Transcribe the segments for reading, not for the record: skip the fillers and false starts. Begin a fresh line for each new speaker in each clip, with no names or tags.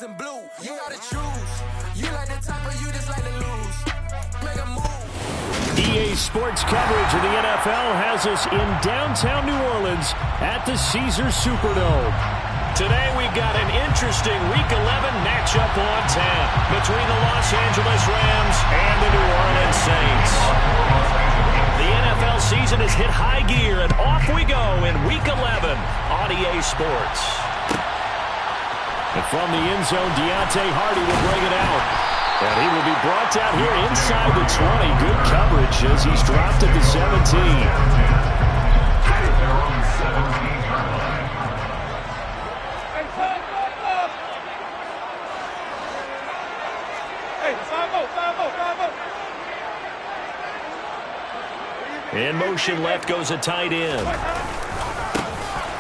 is in blue. You gotta choose. You like the top or you just like to lose. Make a move.
EA Sports coverage of the NFL has us in downtown New Orleans at the Caesars Superdome. Today we've got an interesting Week 11 matchup on tap between the Los Angeles Rams and the New Orleans Saints. The NFL season has hit high gear, and off we go in Week 11 on EA Sports. And from the end zone, Deontay Hardy will bring it out. And he will be brought down here inside the 20. Good coverage as he's dropped at the 17. In motion left goes a tight end.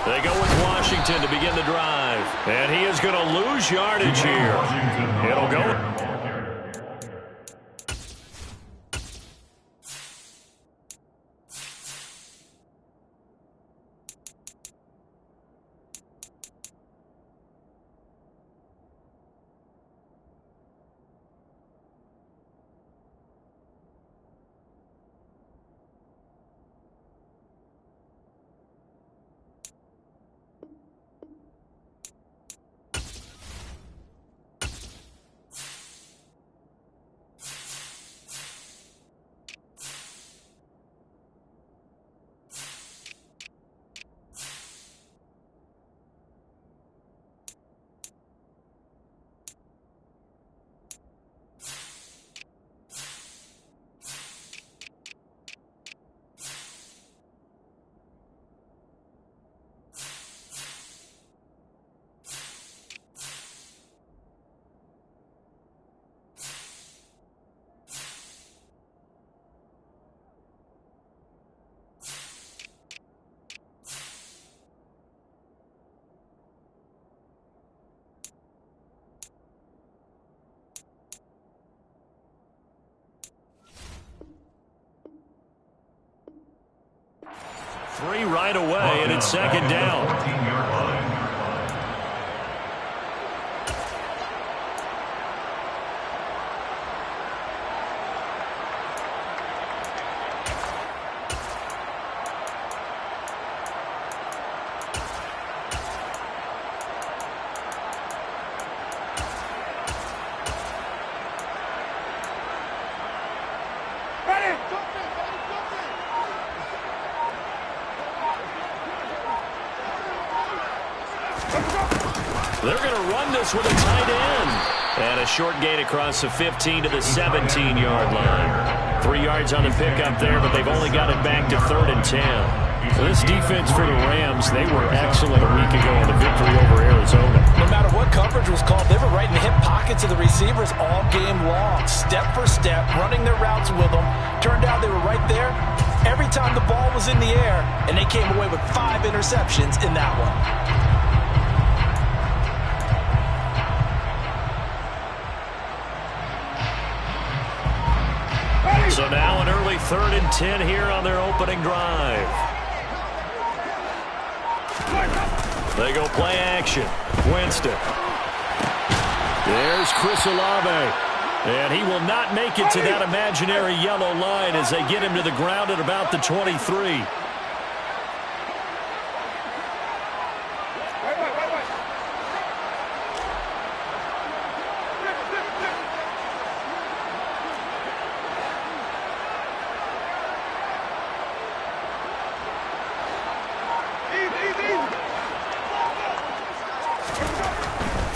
They go with Washington to begin the drive. And he is going to lose yardage here. It'll go. Three right away, and it's second down. They're going to run this with a tight end. And a short gain across the 15 to the 17-yard line. 3 yards on the pickup there, but they've only got it back to 3rd and 10. So this defense for the Rams, they were excellent a week ago in the victory over Arizona.
No matter what coverage was called, they were right in the hip pockets of the receivers all game long. Step for step, running their routes with them. Turned out they were right there every time the ball was in the air, and they came away with 5 interceptions in that one.
So now an early 3rd and 10 here on their opening drive. They go play action. Winston. There's Chris Olave. And he will not make it to that imaginary yellow line as they get him to the ground at about the 23.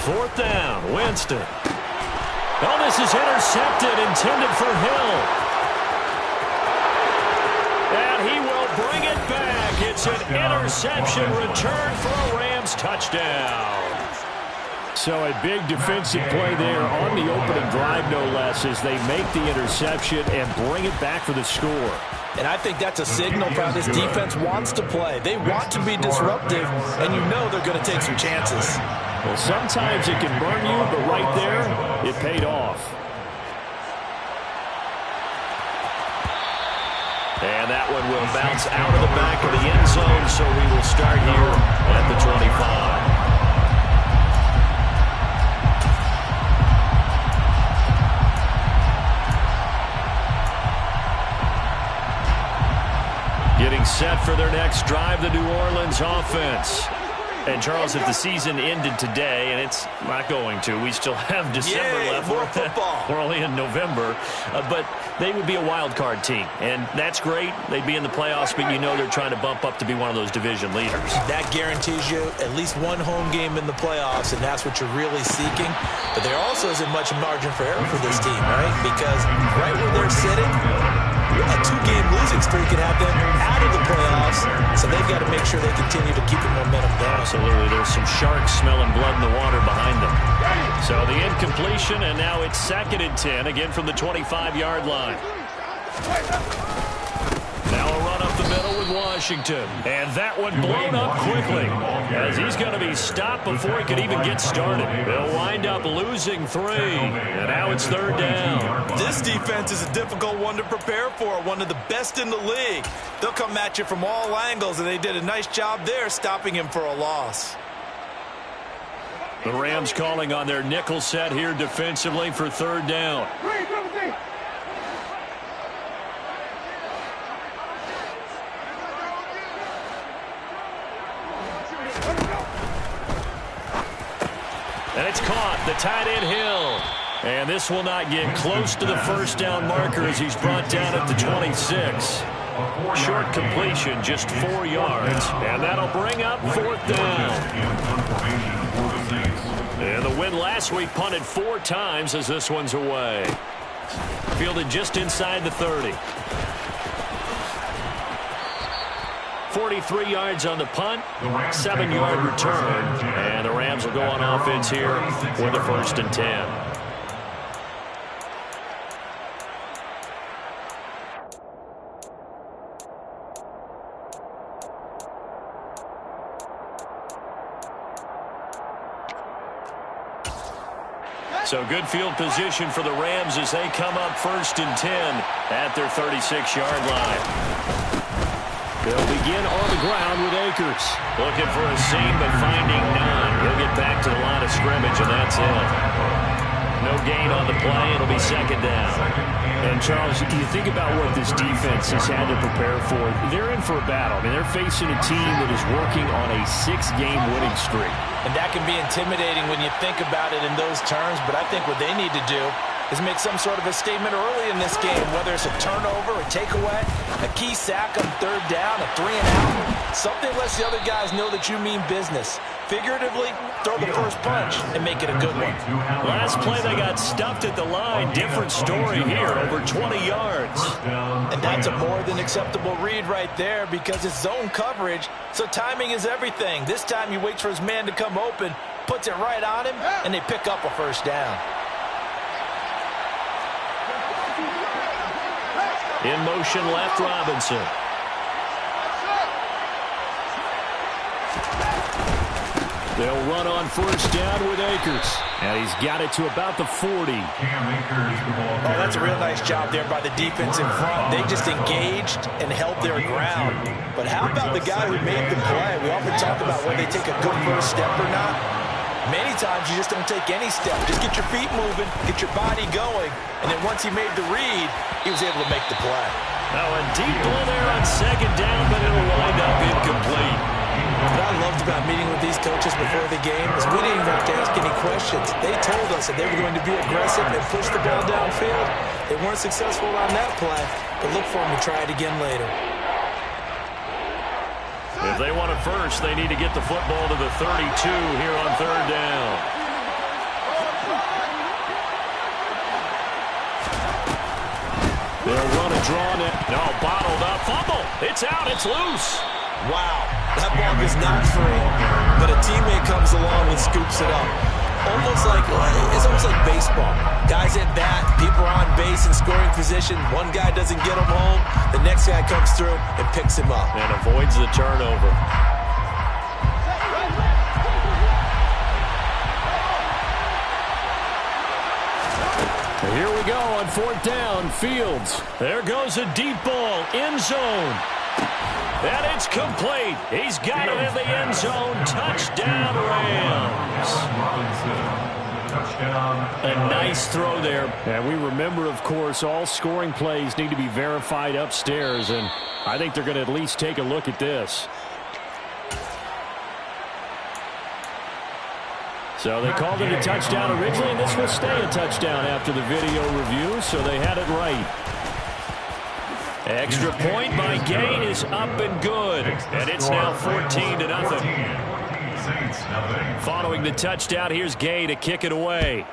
Fourth down, Winston. Oh, this is intercepted, intended for Hill. And he will bring it back. It's an interception return for a Rams touchdown. So a big defensive play there on the opening drive, no less, as they make the interception and bring it back for the score.
And I think that's a signal for how this defense wants to play. They want to be disruptive, and you know they're going to take some chances.
Well, sometimes it can burn you, but right there, it paid off. And that one will bounce out of the back of the end zone, so we will start here at the 25. set for their next drive, the New Orleans offense. And, Charles, if the season ended today, and it's not going to, we still have December left.
More football.
We're only in November. But they would be a wild card team. And that's great. They'd be in the playoffs, but you know they're trying to bump up to be one of those division leaders.
That guarantees you at least one home game in the playoffs, and that's what you're really seeking. But there also isn't much margin for error for this team, right? Because right where they're sitting, a two-game losing streak could have them out of the playoffs, so they've got to make sure they continue to keep the momentum going.
Absolutely. There's some sharks smelling blood in the water behind them. So the incompletion, and now it's 2nd and 10, again from the 25-yard line. Now a run up the middle with Washington. And that one blown up quickly, as he's going to be stopped before he could even get started. They'll wind up losing 3. And now it's 3rd down.
This defense is a difficult one to prepare for, one of the best in the league. They'll come at you from all angles, and they did a nice job there stopping him for a loss.
The Rams calling on their nickel set here defensively for 3rd down. And it's caught, the tight end Hill. And this will not get close to the 1st down marker as he's brought down at the 26. Short completion, just 4 yards. And that'll bring up 4th down. And the win last week punted 4 times as this one's away. Fielded just inside the 30. 43 yards on the punt, 7-yard return, and the Rams will go on offense here for the 1st and 10. So good field position for the Rams as they come up 1st and 10 at their 36-yard line. They'll begin on the ground with Akers. Looking for a seam, but finding none. He'll get back to the line of scrimmage, and that's it. No gain on the play. It'll be 2nd down. And, Charles, you think about what this defense has had to prepare for. They're in for a battle. I mean, they're facing a team that is working on a 6-game winning streak.
And that can be intimidating when you think about it in those terms, but I think what they need to do is make some sort of a statement early in this game, whether it's a turnover, a takeaway, a key sack on 3rd down, a 3-and-out. Something lets the other guys know that you mean business. Figuratively, throw the first punch and make it a good one.
Last play, they got stuffed at the line. Different story here, over 20 yards.
And that's a more than acceptable read right there because it's zone coverage, so timing is everything. This time he waits for his man to come open, puts it right on him, and they pick up a 1st down.
In motion left, Robinson. They'll run on 1st down with Akers. And he's got it to about the 40.
Oh, that's a real nice job there by the defense in front. They just engaged and held their ground. But how about the guy who made the play? We often talk about whether they take a good first step or not. Many times you just don't take any step. Just get your feet moving, get your body going, and then once he made the read, he was able to make the play.
Now a deep ball there on 2nd down, but it'll wind up incomplete.
What I loved about meeting with these coaches before the game is we didn't even have to ask any questions. They told us that they were going to be aggressive and push the ball downfield. They weren't successful on that play, but look for them to try it again later.
If they want it first, they need to get the football to the 32 here on 3rd down. They'll run a draw net. No, bottled up. Fumble. It's out. It's loose.
Wow, that ball is not free, but a teammate comes along and scoops it up. It's almost like baseball. Guys at bat, people are on base in scoring position. One guy doesn't get him home. The next guy comes through and picks him up.
And avoids the turnover. Here we go on 4th down. Fields. There goes a deep ball. End zone. And it's complete. He's got it in the end zone. Touchdown, Rams. A nice throw there. And we remember, of course, all scoring plays need to be verified upstairs, and I think they're going to at least take a look at this. So they called it a touchdown originally, and this will stay a touchdown after the video review, so they had it right. Extra point by Gain is up and good, and it's now 14-0. Following the touchdown, here's Gay to kick it away.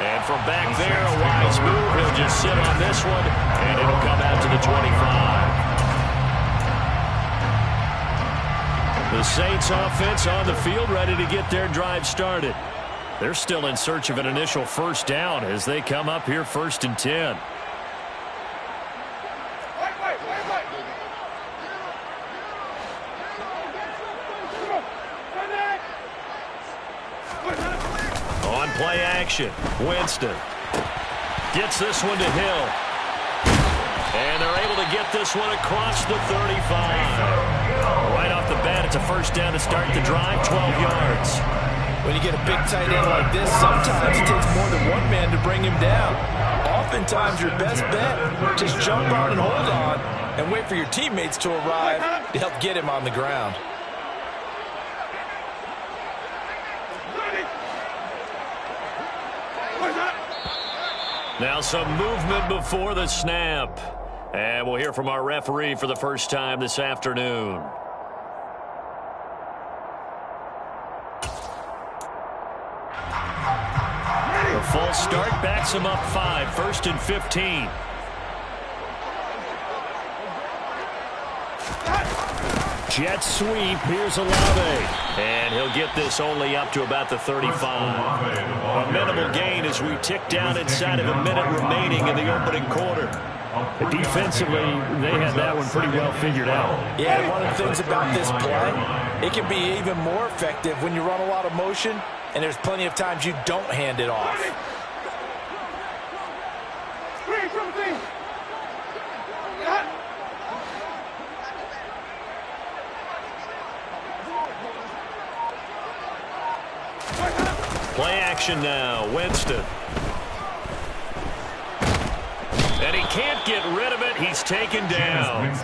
And from back there, a wise move. He'll just sit on this one, and it'll come out to the 25. The Saints offense on the field, ready to get their drive started. They're still in search of an initial first down as they come up here 1st and 10. On play action, Winston gets this one to Hill. And they're able to get this one across the 35. Right off the bat, it's a first down to start the drive, 12 yards.
When you get a big tight end like this, sometimes it takes more than one man to bring him down. Oftentimes, your best bet, just jump on and hold on and wait for your teammates to arrive to help get him on the ground.
Now some movement before the snap. And we'll hear from our referee for the first time this afternoon. The full start backs him up 5, 1st and 15. Jet sweep, here's Olave. And he'll get this only up to about the 35. A minimal gain as we tick down inside of a minute remaining in the opening quarter. Defensively, they had that one pretty well figured out.
Yeah, one of the things about this play, it can be even more effective when you run a lot of motion, and there's plenty of times you don't hand it off.
Play action now, Winston. And he can't get rid of it. He's taken down.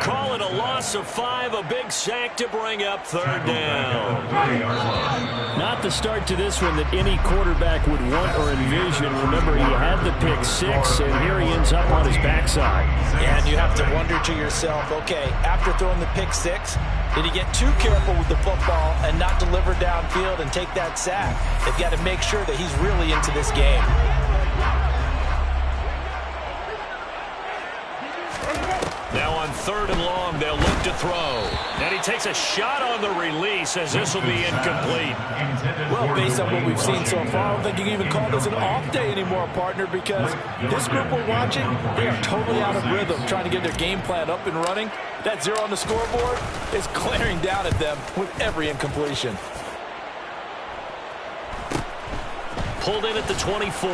Call it a loss of 5, a big sack to bring up 3rd down. Not the start to this one that any quarterback would want or envision. Remember, he had the pick 6, and here he ends up on his backside.
Yeah, and you have to wonder to yourself, okay, after throwing the pick 6, did he get too careful with the football and not deliver downfield and take that sack? They've got to make sure that he's really into this game.
Now on 3rd and long, they'll look to throw. And he takes a shot on the release as this will be incomplete.
Well, based on what we've seen so far, I don't think you can even call this an off day anymore, partner, because this group we're watching, they are totally out of rhythm, trying to get their game plan up and running. That 0 on the scoreboard is glaring down at them with every incompletion.
Pulled in at the 24.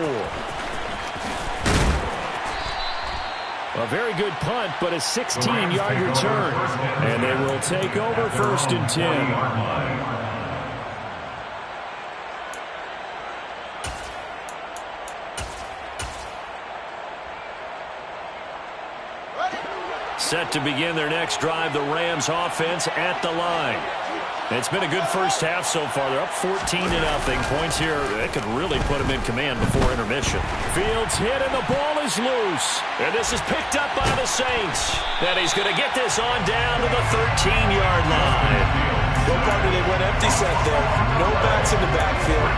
A very good punt, but a 16-yard return. And they will take over 1st and 10. Set to begin their next drive, the Rams offense at the line. It's been a good first half so far. They're up 14-0. Points here, that could really put them in command before intermission. Fields hit and the ball is loose. And this is picked up by the Saints. And he's going to get this on down to the 13-yard line.
Well, partner, they went empty set there. No backs in the backfield.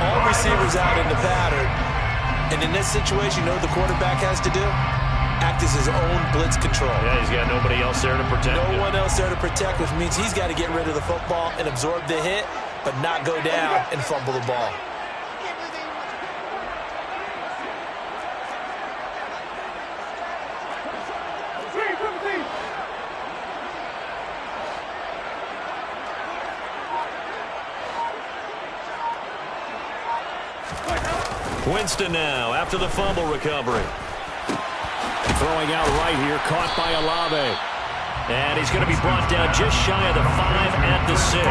All receivers out in the pattern. And in this situation, you know what the quarterback has to do? Act as his own blitz control.
Yeah, he's got nobody else there to protect him.
No one else there to protect, which means he's got to get rid of the football and absorb the hit, but not go down and fumble the ball.
Winston now after the fumble recovery. Throwing out right here, caught by Olave. And he's going to be brought down just shy of the 5 at the 6.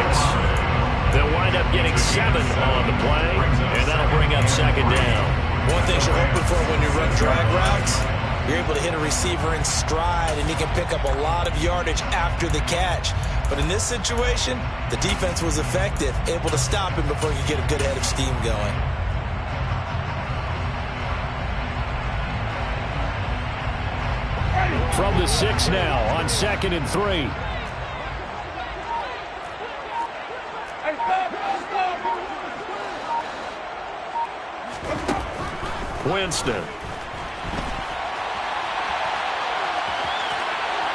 They'll wind up getting 7 on the play, and that'll bring up second down.
One thing you're hoping for when you run drag routes, you're able to hit a receiver in stride, and he can pick up a lot of yardage after the catch. But in this situation, the defense was effective, able to stop him before he could get a good head of steam going.
From the 6 now on 2nd and 3. Winston.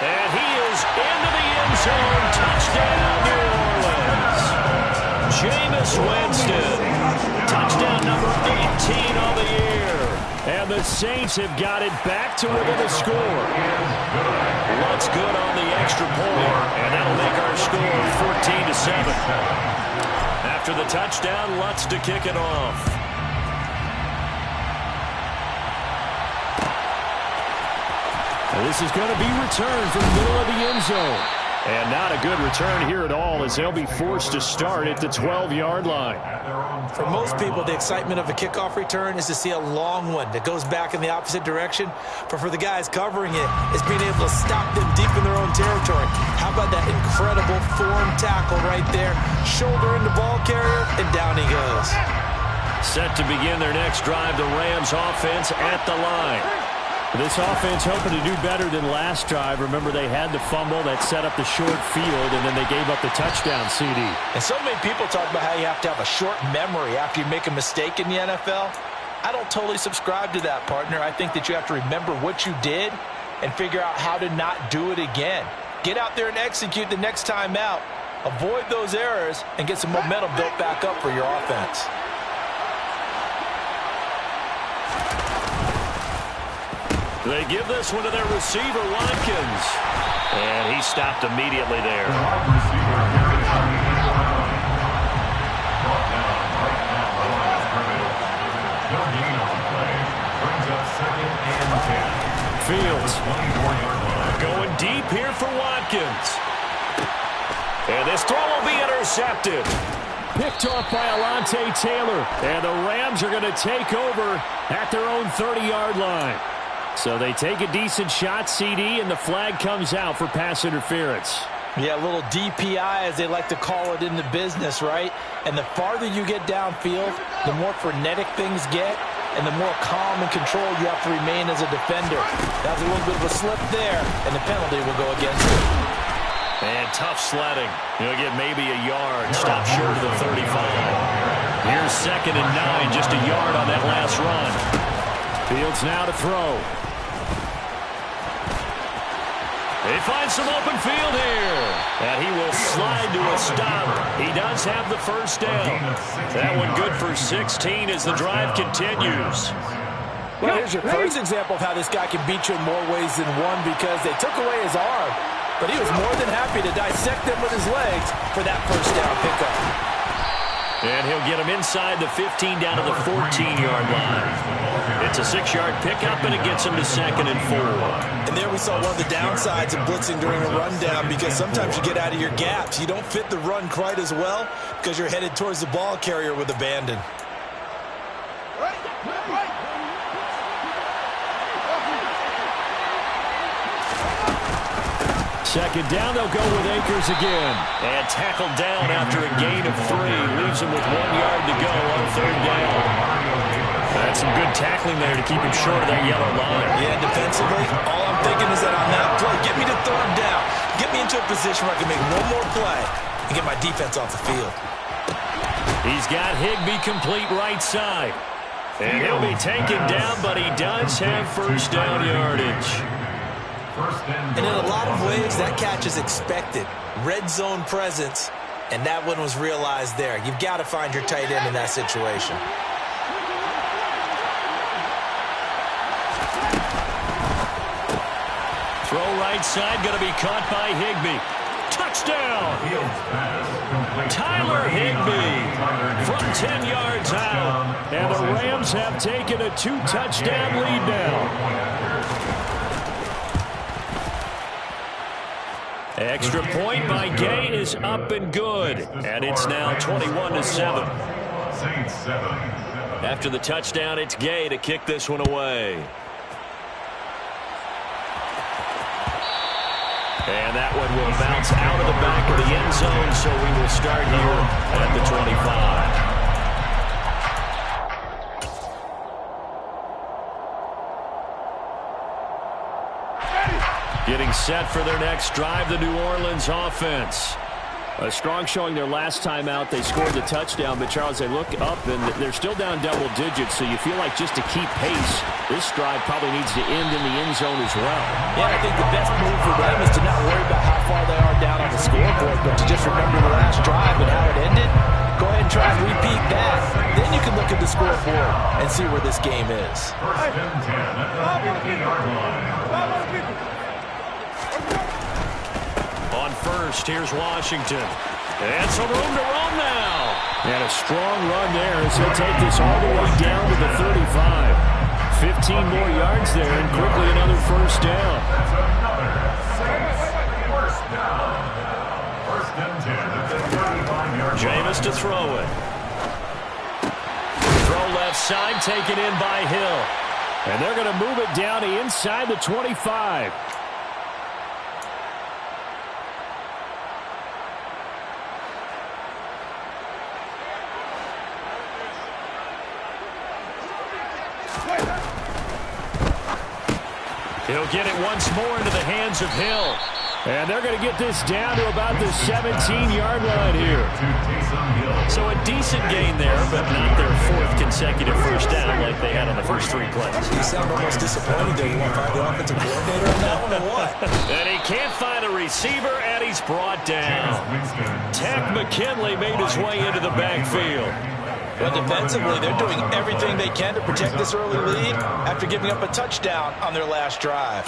And he is into the end zone. Touchdown, New Orleans. Jameis Winston. Touchdown number 18 on the year. And the Saints have got it back to within a score. Lutz good on the extra point, and that'll make our score 14-7. After the touchdown, Lutz to kick it off. And this is going to be returned from the middle of the end zone. And not a good return here at all, as they'll be forced to start at the 12-yard line.
For most people, the excitement of a kickoff return is to see a long one that goes back in the opposite direction. But for the guys covering it, it's being able to stop them deep in their own territory. How about that incredible form tackle right there? Shoulder in the ball carrier, and down he goes.
Set to begin their next drive, the Rams offense at the line. This offense hoping to do better than last drive. Remember, they had the fumble that set up the short field, and then they gave up the touchdown CD.
And so many people talk about how you have to have a short memory after you make a mistake in the NFL. I don't totally subscribe to that, partner. I think that you have to remember what you did and figure out how to not do it again. Get out there and execute the next time out. Avoid those errors and get some momentum built back up for your offense.
They give this one to their receiver, Watkins. And he stopped immediately there. Fields going deep here for Watkins. And this throw will be intercepted. Picked off by Alontae Taylor. And the Rams are going to take over at their own 30-yard line. So they take a decent shot, CD, and the flag comes out for pass interference.
Yeah, a little DPI, as they like to call it in the business, right? And the farther you get downfield, the more frenetic things get, and the more calm and control you have to remain as a defender. That's a little bit of a slip there, and the penalty will go against it.
And tough sledding. He'll get maybe a yard. Stop short of the 35. Here's 2nd and 9, just a yard on that last run. Fields now to throw. They find some open field here. And he will slide to a stop. He does have the first down. That one good for 16 as the drive continues.
Well, here's your first example of how this guy can beat you in more ways than one, because they took away his arm, but he was more than happy to dissect them with his legs for that first down pickup.
And he'll get him inside the 15 down to the 14-yard line. It's a 6-yard pickup, and it gets him to 2nd and 4.
And there we saw one of the downsides of blitzing during a rundown, because sometimes you get out of your gaps. You don't fit the run quite as well because you're headed towards the ball carrier with abandon.
Second down, they'll go with Akers again. And tackled down after a gain of 3. Leaves him with 1 yard to go on 3rd down. That's some good tackling there to keep him short of that yellow line.
Yeah, defensively, all I'm thinking is that on that play, get me to 3rd down. Get me into a position where I can make one more play and get my defense off the field.
He's got Higbee complete right side. And he'll be taken down, but he does have first down yardage.
And in a lot of ways, that catch is expected. Red zone presence, and that one was realized there. You've got to find your tight end in that situation.
Throw right side, going to be caught by Higbee. Touchdown! Tyler Higbee from 10 yards out. And the Rams have taken a 2-touchdown lead now. Extra point by Gay is up and good. And it's now 21-7. After the touchdown, it's Gay to kick this one away. And that one will bounce out of the back of the end zone, so we will start here at the 25. Getting set for their next drive, the New Orleans offense. A strong showing their last time out. They scored the touchdown, but Charles, they look up and they're still down double digits, so you feel like just to keep pace, this drive probably needs to end in the end zone as well.
Yeah, I think the best move for them is to not worry about how far they are down on the scoreboard, but to just remember the last drive and how it ended. Go ahead and try and repeat that. Then you can look at the scoreboard and see where this game is.
First and 10 at the 50-yard line.
On first, here's Washington. And some room to run now. And a strong run there as he'll take this all the way down to the 35. 15 more yards there and quickly another first down.
That's another first down. First and 10 at the 35-yard line.
Jameis to throw it. Throw left side, taken in by Hill. And they're going to move it down to inside the 25. He'll get it once more into the hands of Hill. And they're going to get this down to about the 17-yard line here. So a decent gain there, but not their fourth consecutive first down like they had on the first three plays.
You sound almost disappointed there. You want to find the offensive coordinator on that one or what?
And he can't find a receiver, and he's brought down. Tech McKinley made his way into the backfield.
But defensively, they're doing everything they can to protect this early lead after giving up a touchdown on their last drive.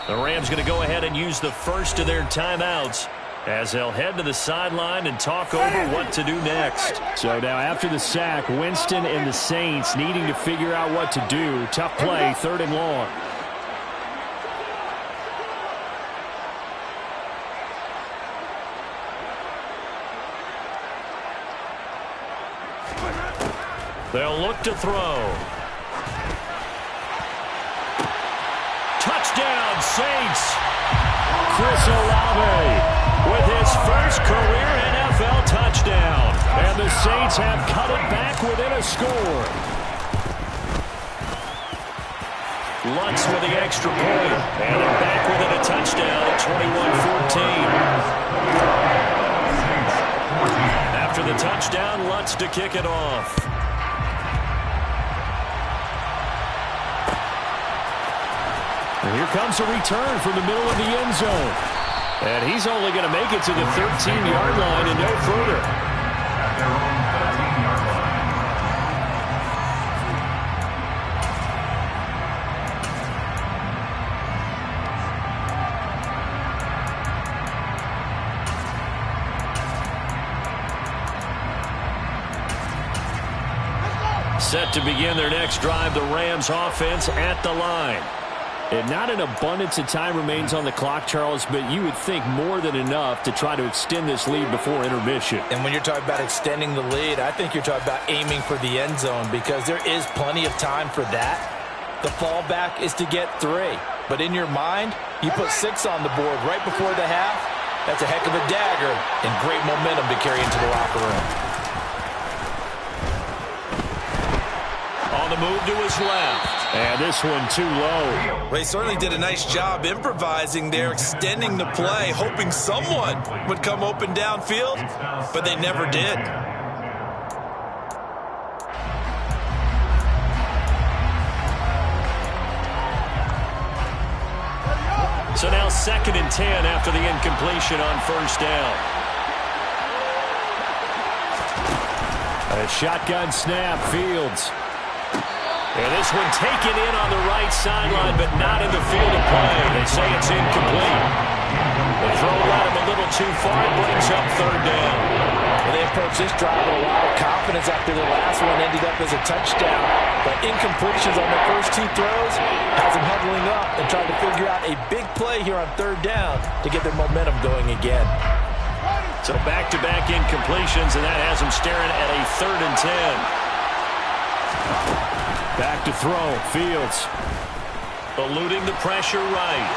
The Rams going to go ahead and use the first of their timeouts as they'll head to the sideline and talk over what to do next. So now after the sack, Winston and the Saints needing to figure out what to do. Tough play, 3rd and long. They'll look to throw. Touchdown, Saints. Chris Olave with his first career NFL touchdown. And the Saints have cut it back within a score. Lutz with the extra point. And they're back within a touchdown at 21-14. After the touchdown, Lutz to kick it off. And here comes a return from the middle of the end zone. And he's only going to make it to the 13-yard line and no further.
At their own 13-yard line.
Set to begin their next drive, the Rams offense at the line. And not an abundance of time remains on the clock, Charles, but you would think more than enough to try to extend this lead before intermission.
And when you're talking about extending the lead, I think you're talking about aiming for the end zone because there is plenty of time for that. The fallback is to get 3. But in your mind, you put 6 on the board right before the half. That's a heck of a dagger and great momentum to carry into the locker room.
On the move to his left. And this one too low.
They certainly did a nice job improvising there, extending the play, hoping someone would come open downfield, but they never did.
So now 2nd and 10 after the incompletion on first down. A shotgun snap, Fields. And this one taken in on the right sideline, but not in the field of play. They say it's incomplete. The throw led him a little too far. It brings up third down.
And they approach this drive with a lot of confidence after the last one ended up as a touchdown. But incompletions on the first two throws has them huddling up and trying to figure out a big play here on third down to get their momentum going again.
So back-to-back incompletions, and that has them staring at a 3rd and 10. Back to throw. Fields eluding the pressure right.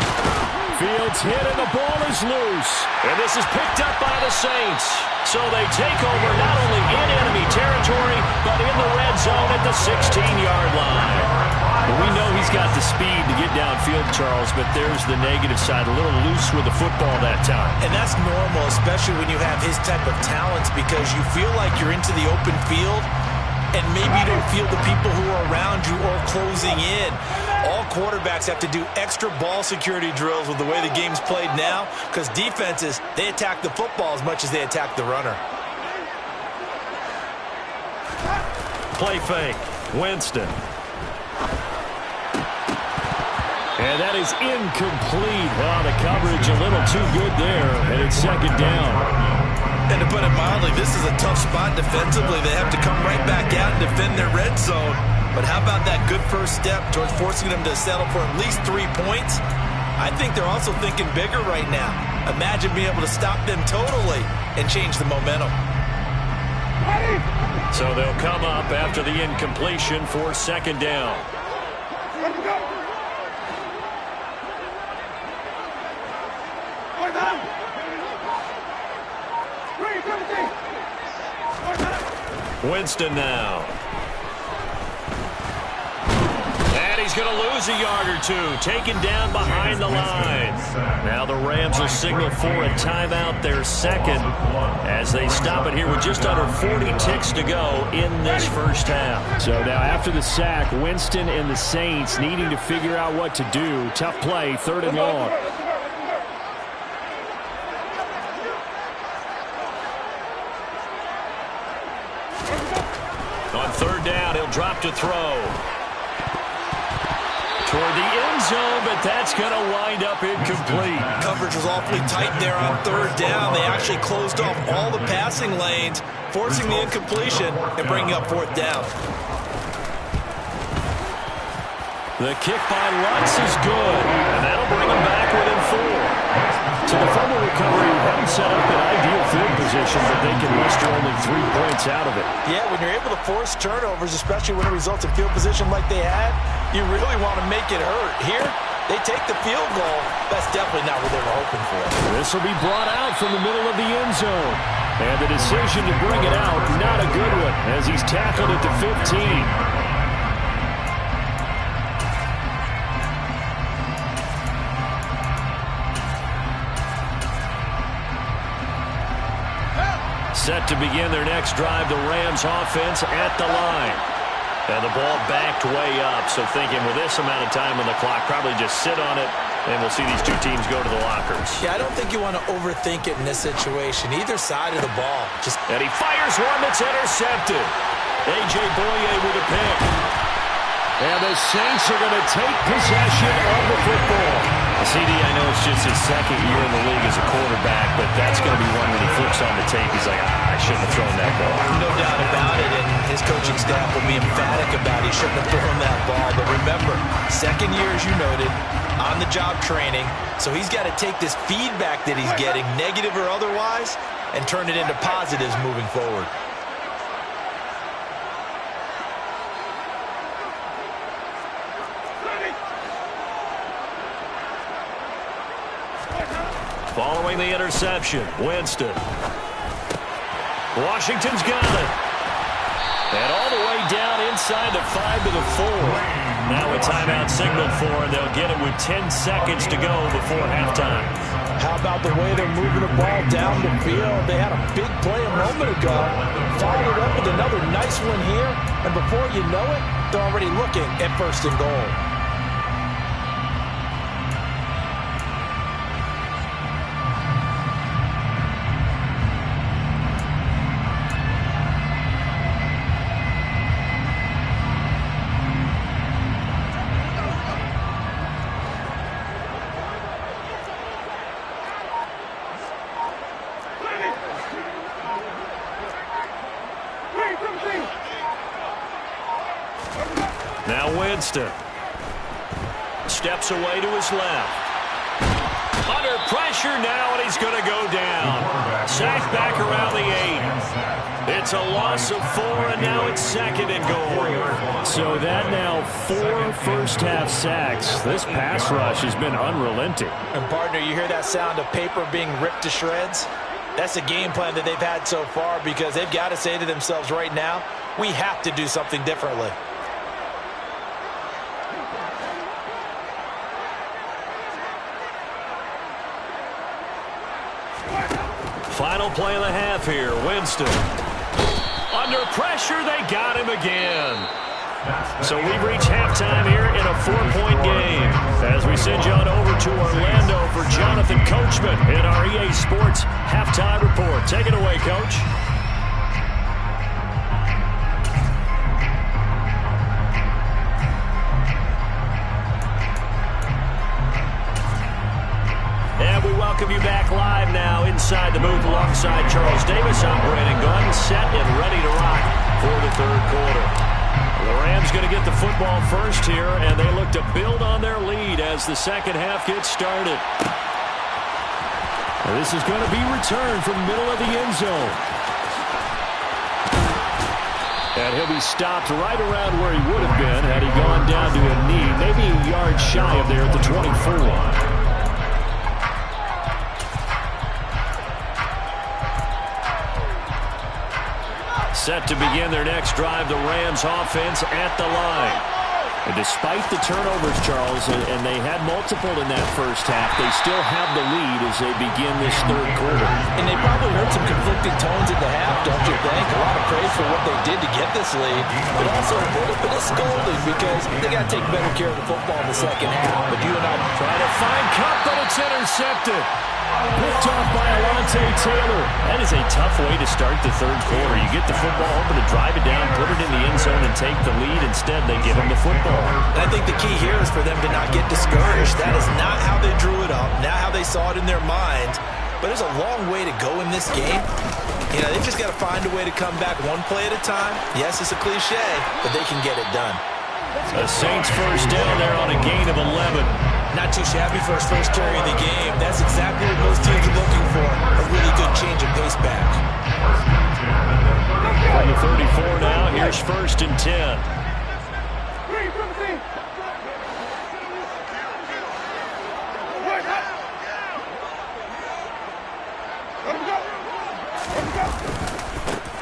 Fields hit and the ball is loose. And this is picked up by the Saints. So they take over not only in enemy territory, but in the red zone at the 16-yard line. We know he's got the speed to get downfield, Charles, but there's the negative side, a little loose with the football that time.
And that's normal, especially when you have his type of talents, because you feel like you're into the open field and maybe you don't feel the people who are around you or closing in. All quarterbacks have to do extra ball security drills with the way the game's played now, because defenses, they attack the football as much as they attack the runner.
Play fake. Winston. And that is incomplete. Oh, the coverage a little too good there, and it's 2nd down.
And to put it mildly, this is a tough spot defensively. They have to come right back out and defend their red zone. But how about that good first step towards forcing them to settle for at least 3 points? I think they're also thinking bigger right now. Imagine being able to stop them totally and change the momentum.
So they'll come up after the incompletion for 2nd down. Winston now. And he's going to lose a yard or two. Taken down behind the line. Now the Rams will signal for a timeout, their 2nd, as they stop it here with just under 40 ticks to go in this first half.
So now after the sack, Winston and the Saints needing to figure out what to do. Tough play, 3rd and long.
On 3rd down, he'll drop to throw. Toward the end zone, but that's going to wind up incomplete.
Coverage was awfully tight there on 3rd down. They actually closed off all the passing lanes, forcing the incompletion and bringing up 4th down.
The kick by Lutz is good, and that'll bring him back within 4. So the fumble recovery hadn't set up an ideal field position, but they can muster only 3 points out of it.
Yeah, when you're able to force turnovers, especially when it results in field position like they had, you really want to make it hurt. Here, they take the field goal. That's definitely not what they were hoping for.
This will be brought out from the middle of the end zone. And the decision to bring it out, not a good one, as he's tackled at the 15. Set to begin their next drive, the Rams offense at the line. And the ball backed way up, so thinking with this amount of time on the clock, probably just sit on it, and we'll see these two teams go to the lockers.
Yeah, I don't think you want to overthink it in this situation. Either side of the ball.
And he fires one that's intercepted. A.J. Boye with a pick. And the Saints are going to take possession of the football. CD, I know it's just his 2nd year in the league as a quarterback, but that's going to be one when he flips on the tape. He's like, I shouldn't have thrown that ball.
No doubt about it, and his coaching staff will be emphatic about he shouldn't have thrown that ball. But remember, 2nd year, as you noted, on-the-job training, so he's got to take this feedback that he's getting, negative or otherwise, and turn it into positives moving forward.
Following the interception, Winston. Washington's got it. And all the way down inside the 5 to the 4. Now a timeout signaled for, and they'll get it with 10 seconds to go before halftime.
How about the way they're moving the ball down the field? They had a big play a moment ago. Followed it up with another nice one here. And before you know it, they're already looking at 1st and goal.
Winston. Steps away to his left. Under pressure now, and he's going to go down. Sacked back around the 8. It's a loss of 4, and now it's 2nd and goal. So that now 4 first-half sacks. This pass rush has been unrelenting.
And, partner, you hear that sound of paper being ripped to shreds? That's the game plan that they've had so far, because they've got to say to themselves right now, we have to do something differently.
Final play of the half here. Winston. Under pressure, they got him again. So we've reached halftime here in a 4-point game. As we send you on over to Orlando for Jonathan Coachman in our EA Sports Halftime Report. Take it away, Coach. And we welcome you back live now inside the booth alongside Charles Davis, operating gun, set and ready to rock for the 3rd quarter. The Rams going to get the football first here, and they look to build on their lead as the second half gets started. And this is going to be returned from the middle of the end zone. And he'll be stopped right around where he would have been had he gone down to a knee, maybe a yard shy of there at the 24. Set to begin their next drive, the Rams offense at the line. And despite the turnovers, Charles, and they had multiple in that first half, they still have the lead as they begin this 3rd quarter.
And they probably heard some conflicting tones in the half, don't you think? A lot of praise for what they did to get this lead, but also a little bit of scolding because they got to take better care of the football in the second half. But you and I
try to find Cup, but it's intercepted. Picked off by Alontae Taylor. That is a tough way to start the 3rd quarter. You get the football, hoping to drive it down, put it in the end zone, and take the lead. Instead, they give him the football.
And I think the key here is for them to not get discouraged. That is not how they drew it up, not how they saw it in their minds. But there's a long way to go in this game. You know, they've just got to find a way to come back one play at a time. Yes, it's a cliche, but they can get it done.
The Saints first down there on a gain of 11.
Not too shabby for his first carry of the game. That's exactly what most teams are looking for. A really good change of pace back.
From the 34 now, here's 1st and 10.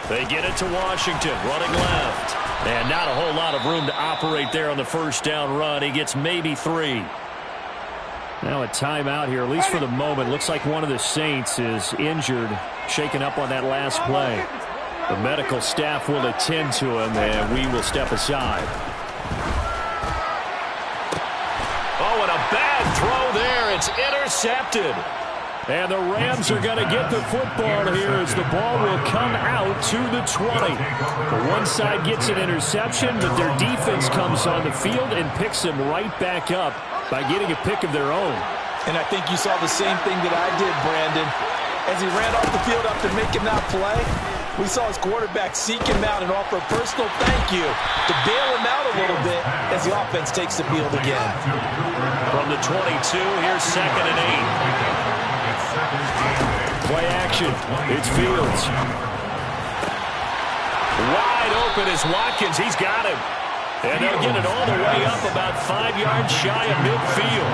They get it to Washington, running left. And not a whole lot of room to operate there on the first down run. He gets maybe 3. Now a timeout here, at least for the moment. Looks like one of the Saints is injured, shaken up on that last play. The medical staff will attend to him, and we will step aside. Oh, and a bad throw there. It's intercepted. And the Rams are going to get the football here as the ball will come out to the 20. The one side gets an interception, but their defense comes on the field and picks them right back up by getting a pick of their own.
And I think you saw the same thing that I did, Brandon. As he ran off the field after making that play, we saw his quarterback seek him out and offer a personal thank you to bail him out a little bit as the offense takes the field again.
From the 22, here's 2nd and 8. Play action. It's Fields. Wide open is Watkins. He's got him. And they'll get it all the way up about 5 yards shy of midfield.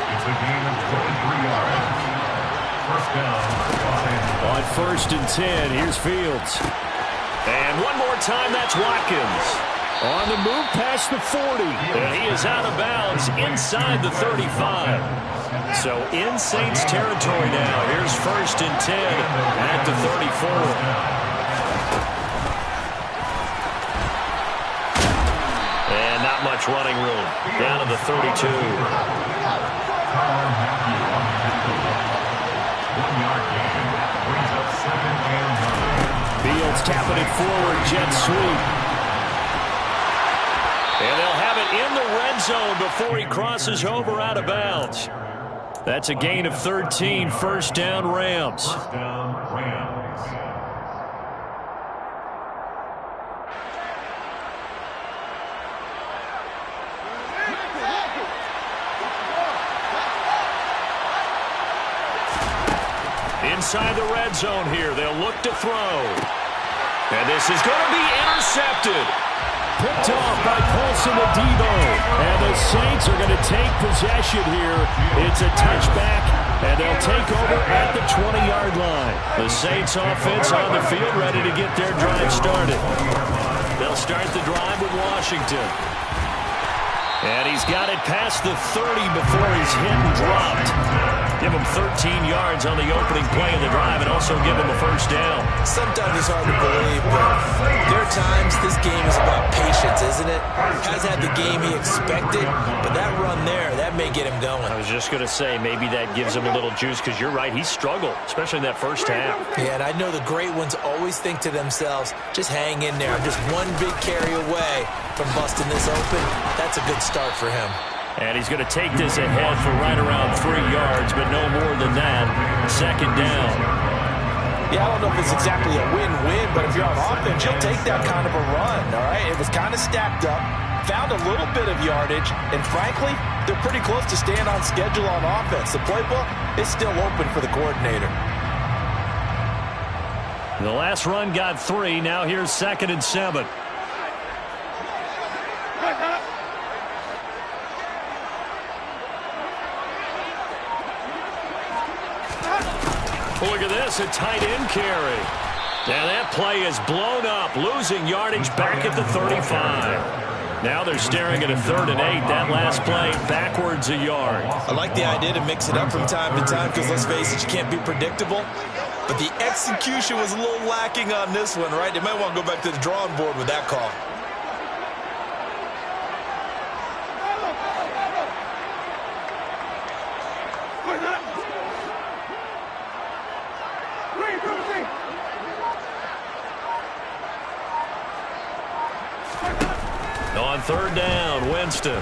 It's a gain of 23 yards. First down.
On 1st and 10, here's Fields. And one more time, that's Watkins. On the move past the 40. And he is out of bounds inside the 35. So in Saints territory now. Here's 1st and 10 at the 34. Much running room down to the 32.
1 yard gain. Brings up 2nd and 9.
Fields tapping it forward, jet sweep. And they'll have it in the red zone before he crosses over out of bounds. That's a gain of 13, 1st down Rams.
First down Rams.
Inside the red zone here. They'll look to throw. And this is going to be intercepted.
Picked off by Paulson Adebo. And the Saints are going to take possession here. It's a touchback, and they'll take over at the 20-yard line.
The Saints offense on the field ready to get their drive started. They'll start the drive with Washington. And he's got it past the 30 before he's hit and dropped. Give him 13 yards on the opening play of the drive and also give him a first down.
Sometimes it's hard to believe, but there are times this game is about patience, isn't it? Has had the game he expected, but that run there, that may get him going.
I was just going to say, maybe that gives him a little juice because you're right, he struggled, especially in that first half.
Yeah, and I know the great ones always think to themselves, just hang in there. I'm just one big carry away from busting this open. That's a good start for him.
And he's going to take this ahead for right around 3 yards, but no more than that. Second down.
Yeah, I don't know if it's exactly a win-win, but if you're on offense, you'll take that kind of a run, all right? It was kind of stacked up, found a little bit of yardage, and frankly, they're pretty close to staying on schedule on offense. The playbook is still open for the coordinator.
The last run got 3. Now here's 2nd and 7. Look at this, a tight end carry. Now that play is blown up, losing yardage back at the 35. Now they're staring at a 3rd and 8. That last play backwards a yard.
I like the idea to mix it up from time to time because, let's face it, you can't be predictable. But the execution was a little lacking on this one, right? They might want to go back to the drawing board with that call.
On 3rd down, Winston. And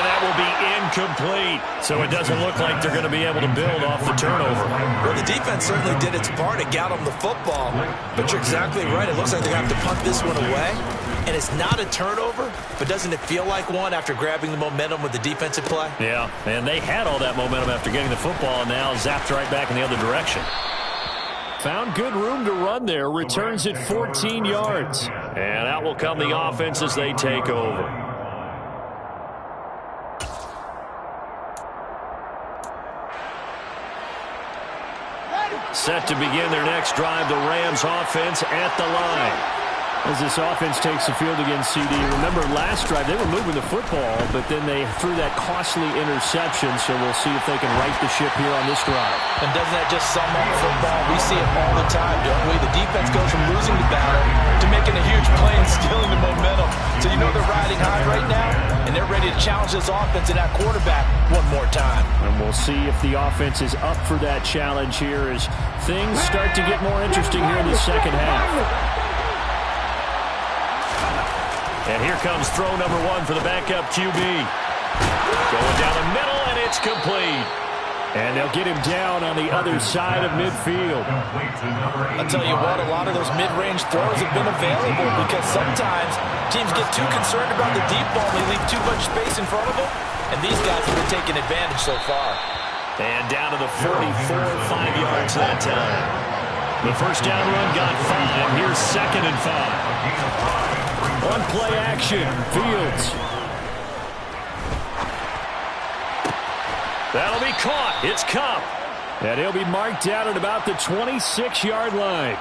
that will be incomplete. So it doesn't look like they're going to be able to build off the turnover.
Well, the defense certainly did its part. It got them the football. But you're exactly right. It looks like they're going to have to punt this one away. And it's not a turnover, but doesn't it feel like one after grabbing the momentum with the defensive play?
Yeah, and they had all that momentum after getting the football and now zapped right back in the other direction.
Found good room to run there. Returns it 14 yards.
And out will come the offense as they take over. Set to begin their next drive, the Rams offense at the line.
As this offense takes the field against CD, remember last drive they were moving the football, but then they threw that costly interception, so we'll see if they can right the ship here on this drive.
And doesn't that just sum up football? We see it all the time, don't we? The defense goes from losing the battle to making a huge play and stealing the momentum. So you know they're riding high right now, and they're ready to challenge this offense and that quarterback one more time.
And we'll see if the offense is up for that challenge here as things start to get more interesting here in the second half.
And here comes throw number 1 for the backup QB. Going down the middle, and it's complete.
And they'll get him down on the other side of midfield.
I'll tell you what, a lot of those mid-range throws have been available because sometimes teams get too concerned about the deep ball and they leave too much space in front of them. And these guys have been taking advantage so far.
And down to the 44, 5 yards that time. The first down run got 5. Here's 2nd and 5.
On play action, Fields.
That'll be caught. It's Cup.
And he'll be marked out at about the 26-yard line.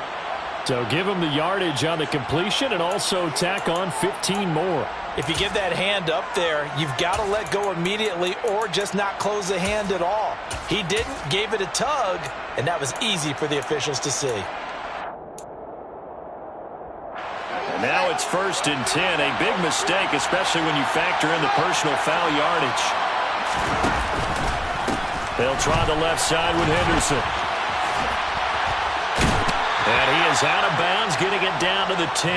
So give him the yardage on the completion and also tack on 15 more.
If you get that hand up there, you've got to let go immediately or just not close the hand at all. He didn't, gave it a tug, and that was easy for the officials to see.
Now it's 1st and 10. A big mistake, especially when you factor in the personal foul yardage. They'll try the left side with Henderson. And he is out of bounds, getting it down to the 10.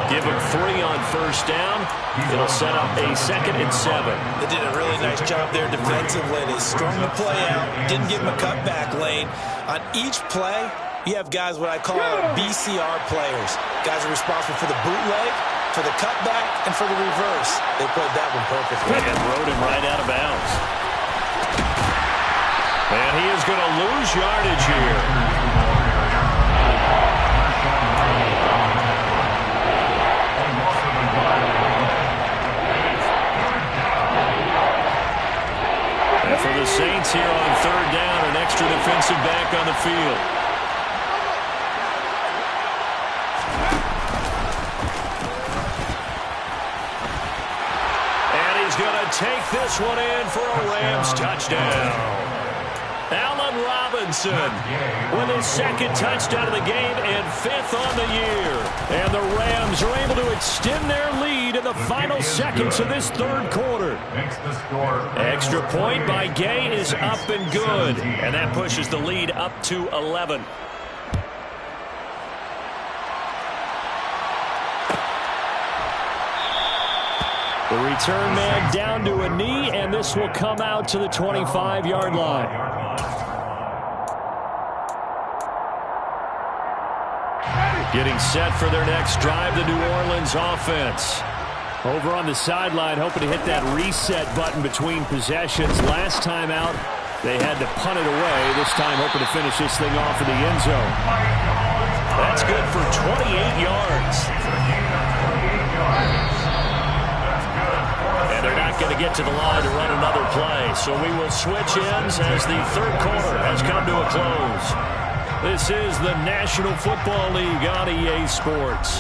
Give him 3 on 1st down. It'll set up a 2nd and 7.
They did a really nice job there defensively. They strung the play out, didn't give him a cutback lane. On each play, you have guys what I call BCR players. Guys are responsible for the bootleg, for the cutback, and for the reverse. They played that one perfectly.
And rode him right out of bounds. And he is going to lose yardage here. And for the Saints here on third down, an extra defensive back on the field. Going to take this one in for a Rams touchdown. Allen Robinson with his second touchdown of the game and 5th on the year. And the Rams are able to extend their lead in the final seconds of this third quarter. Extra point by Gay is up and good. And that pushes the lead up to 11. The return man down to a knee, and this will come out to the 25-yard line. Getting set for their next drive, the New Orleans offense. Over on the sideline, hoping to hit that reset button between possessions. Last time out, they had to punt it away. This time, hoping to finish this thing off in the end zone. That's good for 28 yards. They're not going to get to the line to run another play, so we will switch ends as the third quarter has come to a close. This is the National Football League on EA Sports.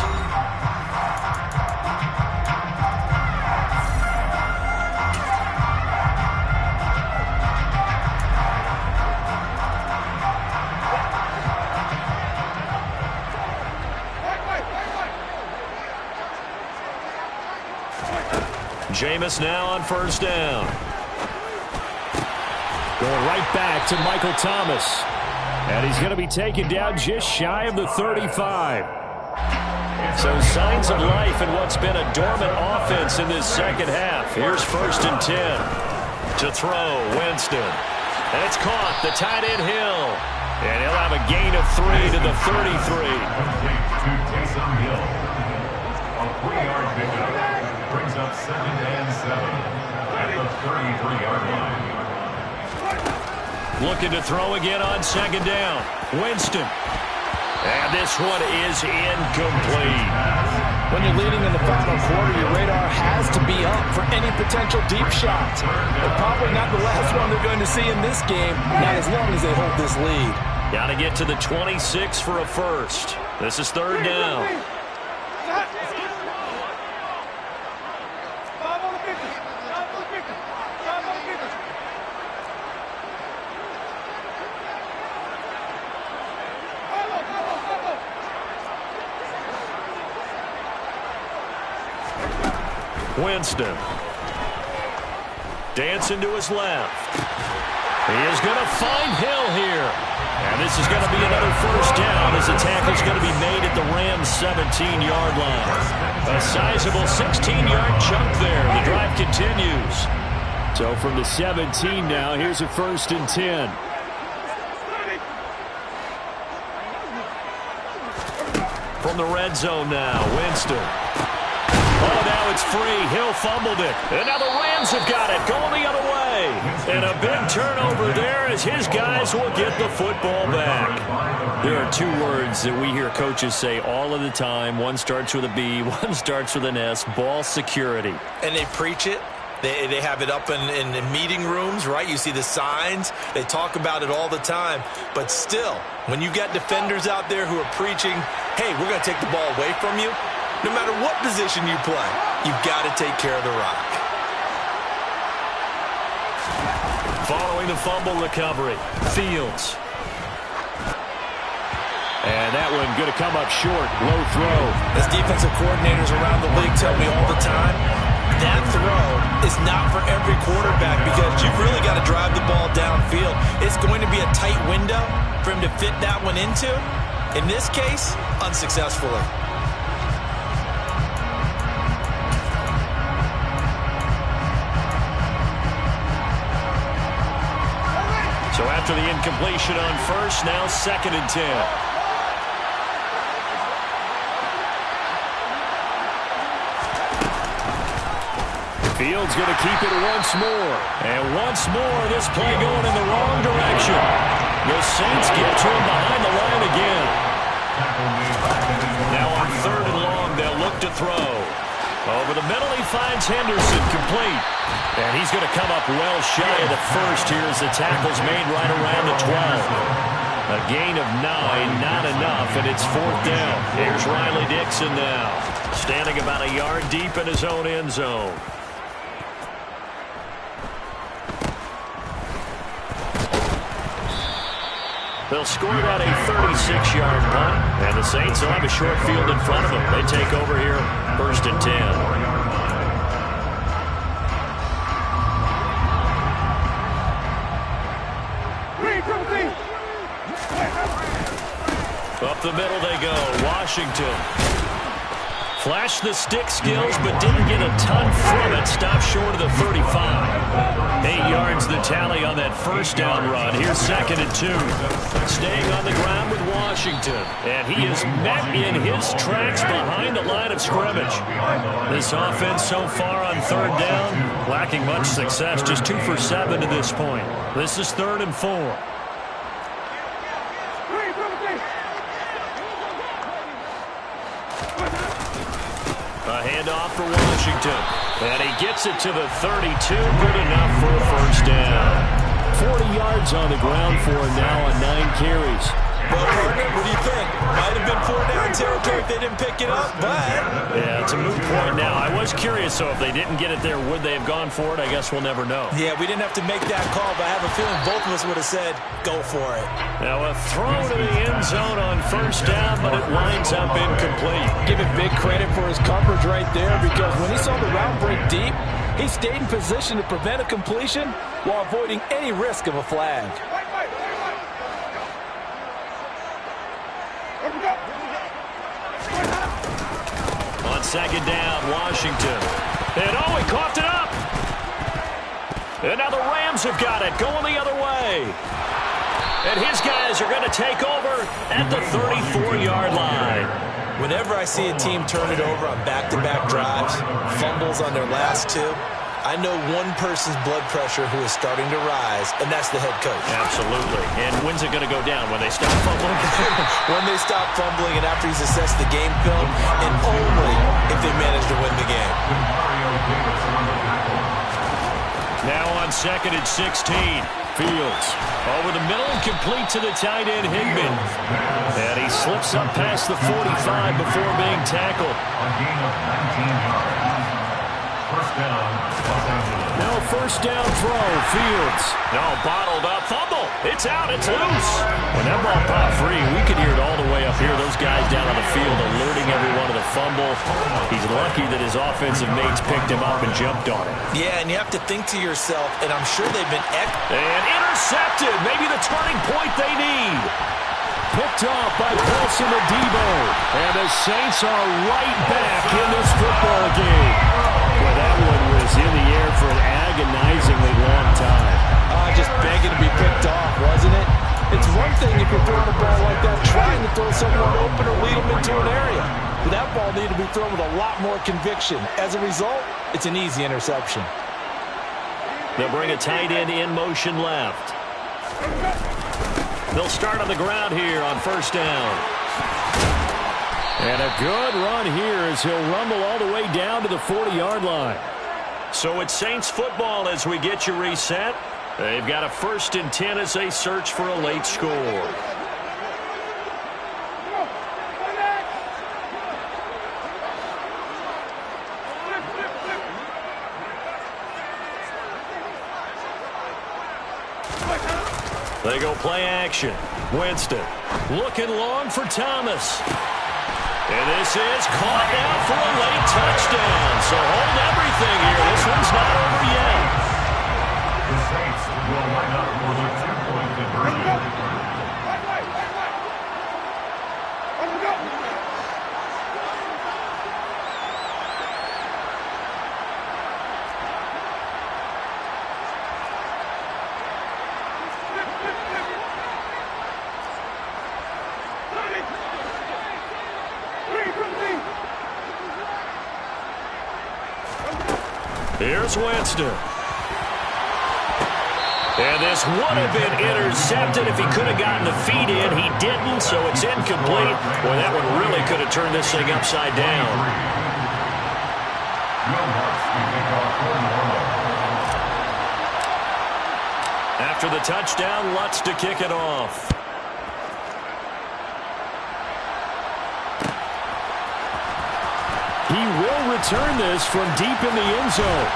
Jameis now on first down. Going right back to Michael Thomas. And he's going to be taken down just shy of the 35. So signs of life in what's been a dormant offense in this second half. Here's 1st and 10. To throw, Winston. And it's caught. The tight end Hill. And he'll have a gain of 3 to the 33.
A 3-yard pickup. Brings up 2nd and 7 at the 33-yard line.
Looking to throw again on 2nd down. Winston. And this one is incomplete.
When you're leading in the final quarter, your radar has to be up for any potential deep shots. But probably not the last one they're going to see in this game, not as long as they hold this lead.
Got to get to the 26 for a first. This is 3rd down. Winston. Dancing to his left. He is going to find Hill here. And this is going to be another first down as the tackle is going to be made at the Rams' 17-yard line. A sizable 16-yard chunk there. The drive continues. So from the 17 now, here's a 1st and 10. From the red zone now, Winston. Oh, now it's free. Hill fumbled it. And now the Rams have got it. Going the other way. And a big turnover there as his guys will get the football back. There are 2 words that we hear coaches say all of the time. One starts with a B, one starts with an S. Ball security.
And they preach it. They have it up in meeting rooms, right? You see the signs. They talk about it all the time. But still, when you got defenders out there who are preaching, hey, we're going to take the ball away from you, no matter what position you play, you've got to take care of the rock.
Following the fumble recovery, Fields. And that one going to come up short. Low throw.
As defensive coordinators around the league tell me all the time, that throw is not for every quarterback because you've really got to drive the ball downfield. It's going to be a tight window for him to fit that one into. In this case, unsuccessfully.
So after the incompletion on first, now 2nd and 10. Fields going to keep it once more. And once more, this play going in the wrong direction. The Saints get to him behind the line again. Now on 3rd and long, they'll look to throw. Over the middle, he finds Henderson complete. And he's going to come up well shy of the first here as the tackle's made right around the 12. A gain of 9, not enough, and it's 4th down. Here's Riley Dixon now, standing about a yard deep in his own end zone. They'll score that a 36-yard punt, and the Saints will have a short field in front of them. They take over here, 1st and 10. Up the middle they go. Washington flashed the stick skills, but didn't get a ton from it. Stopped short of the 35. 8 yards the tally on that 1st down run. Here's 2nd and 2. Staying on the ground with Washington. And he is met in his tracks behind the line of scrimmage. This offense so far on 3rd down, lacking much success. Just 2 for 7 to this point. This is 3rd and 4. A handoff for Washington. And he gets it to the 32. Good enough for a 1st down. 40 yards on the ground for him now on 9 carries.
Well, partner, what do you think? Might have been 4th down territory if they didn't pick it up, but...
Yeah, it's a moot point now. I was curious, so if they didn't get it there, would they have gone for it? I guess we'll never know.
Yeah, we didn't have to make that call, but I have a feeling both of us would have said, go for it.
Now a throw to the end zone on 1st down, but it winds up incomplete.
Give him big credit for his coverage right there, because when he saw the route break deep, he stayed in position to prevent a completion while avoiding any risk of a flag.
On 2nd down, Washington. And oh, he coughed it up. And now the Rams have got it, going the other way. And his guys are going to take over at the 34-yard line.
Whenever I see a team turn it over on back-to-back drives, fumbles on their last 2, I know one person's blood pressure who is starting to rise, and that's the head coach.
Absolutely. And when's it going to go down? When they stop fumbling?
When they stop fumbling and after he's assessed the game film, and only if they manage to win the game.
Now on 2nd and 16. Fields over the middle, complete to the tight end Higbee. And he slips up past the 45 before being tackled.
A gain of 19 yards. 1st down.
Now 1st down throw, Fields. No, bottled up, fumble. It's out, it's loose. When that ball popped free, we could hear it all the way up here. Those guys down on the field alerting everyone to the fumble. He's lucky that his offensive mates picked him up and jumped on him.
Yeah, and you have to think to yourself, and I'm sure they've been...
And intercepted, maybe the turning point they need. Picked off by Paulson Adebo. And the Saints are right back in this football game. Well, that one was in the air for an agonizingly long time.
Just begging to be picked off, wasn't it? It's one thing if you're throwing a ball like that, trying to throw someone open or lead them into an area. But that ball needed to be thrown with a lot more conviction. As a result, it's an easy interception.
They'll bring a tight end in motion left. They'll start on the ground here on 1st down. And a good run here as he'll rumble all the way down to the 40-yard line. So it's Saints football as we get you reset. They've got a 1st and 10 as they search for a late score. They go play action. Winston looking long for Thomas. And this is caught now for a late touchdown. So hold everything here. This one's not over yet.
The Saints will line up for the 2-point conversion.
Here's Winston. And this would have been intercepted if he could have gotten the feet in. He didn't, so it's incomplete. Boy, that one really could have turned this thing upside down. After the touchdown, Lutz to kick it off.
He will return this from deep in the end zone.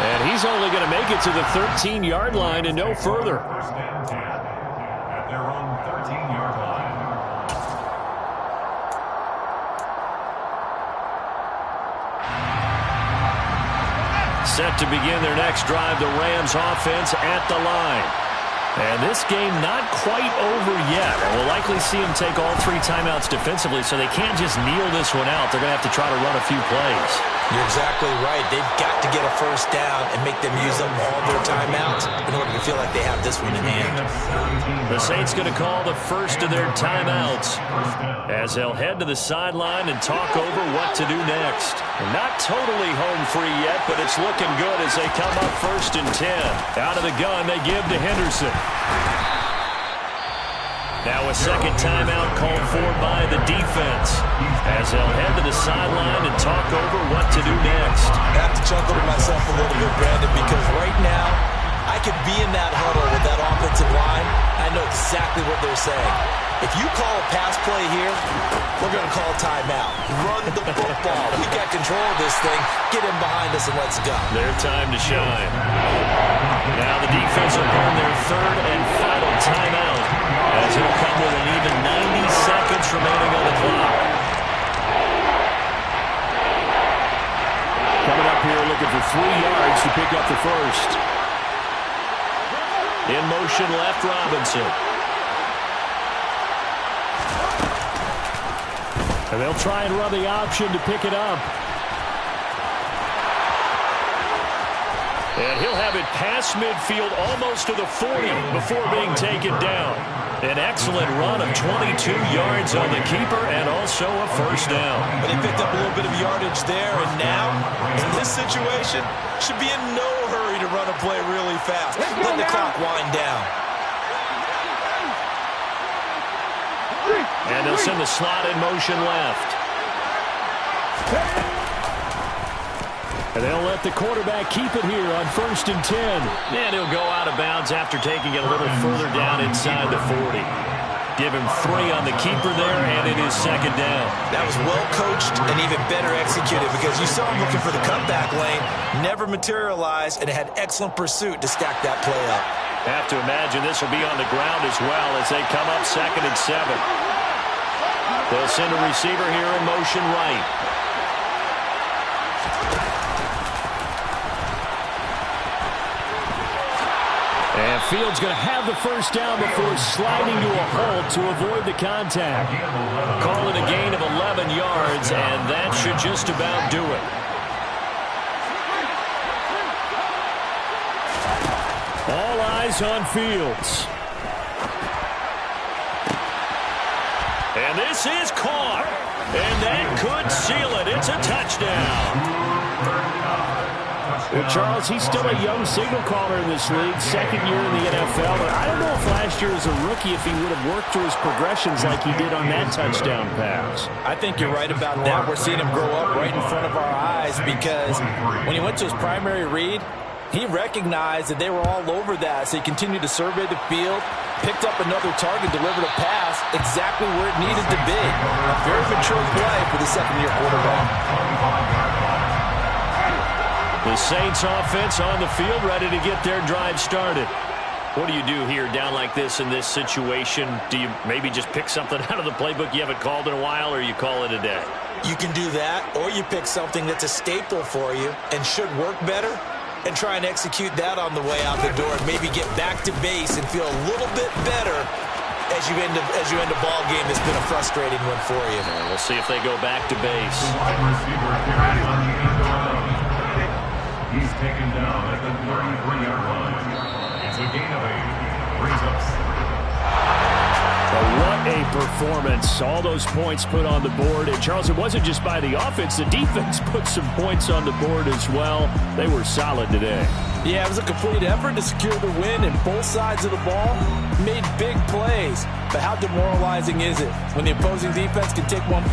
And he's only going to make it to the 13-yard line and no further.
First and 10 at their own 13-yard line.
Set to begin their next drive, the Rams offense at the line. And this game not quite over yet. And we'll likely see them take all 3 timeouts defensively, so they can't just kneel this one out. They're going to have to try to run a few plays.
You're exactly right. They've got to get a first down and make them use up all their timeouts in order to feel like they have this one in hand.
The Saints going to call the first of their timeouts as they'll head to the sideline and talk over what to do next. They're not totally home free yet, but it's looking good as they come up 1st and 10. Out of the gun, they give to Henderson. Now a second timeout called for by the defense as they'll head to the sideline and talk over what to do next.
I have to chuckle to myself a little bit, Brandon, because right now I could be in that huddle with that offensive line. I know exactly what they're saying. If you call a pass play here, we're going to call timeout. Run the football. We got control of this thing. Get in behind us and let's go.
Their time to shine. Now the defense will burn their 3rd and final timeout as it'll come with an even 90 seconds remaining on the clock.
Coming up here looking for 3 yards to pick up the first.
In motion left, Robinson.
And they'll try and run the option to pick it up.
And he'll have it past midfield almost to the 40 before being taken down. An excellent run of 22 yards on the keeper and also a first down.
But he picked up a little bit of yardage there, and now, in this situation, should be in no hurry to run a play really fast. Let the clock wind down.
And they'll send the slot in motion left.
And they'll let the quarterback keep it here on 1st and 10.
And he'll go out of bounds after taking it a little further down inside the 40. Give him 3 on the keeper there, and it is 2nd down.
That was well coached and even better executed because you saw him looking for the cutback lane, never materialized, and had excellent pursuit to stack that play up.
Have to imagine this will be on the ground as well as they come up 2nd and 7. They'll send a receiver here in motion right.
And Fields going to have the first down before sliding to a halt to avoid the contact.
Call it a gain of 11 yards, and that should just about do it.
All eyes on Fields.
And this is caught. And that could seal it. It's a touchdown.
Well, Charles, he's still a young signal caller in this league, 2nd year in the NFL. But I don't know if last year as a rookie if he would have worked through his progressions like he did on that touchdown pass.
I think you're right about that. We're seeing him grow up right in front of our eyes because when he went to his primary read, he recognized that they were all over that, so he continued to survey the field, picked up another target, delivered a pass exactly where it needed to be. A very mature play for the 2nd-year quarterback.
The Saints offense on the field ready to get their drive started. What do you do here down like this in this situation? Do you maybe just pick something out of the playbook you haven't called in a while, or you call it a day?
You can do that, or you pick something that's a staple for you and should work better and try and execute that on the way out the door and maybe get back to base and feel a little bit better as you end a ball game that's been a frustrating one for you.
We'll see if they go back to base.
Wide receiver carries on the end zone. He's taken down at the 33-yard line. It's a gain of 8. Brings up 3.
A run a performance. All those points put on the board. And, Charles, it wasn't just by the offense. The defense put some points on the board as well. They were solid today.
Yeah, it was a complete effort to secure the win, and both sides of the ball made big plays. But how demoralizing is it when the opposing defense can take one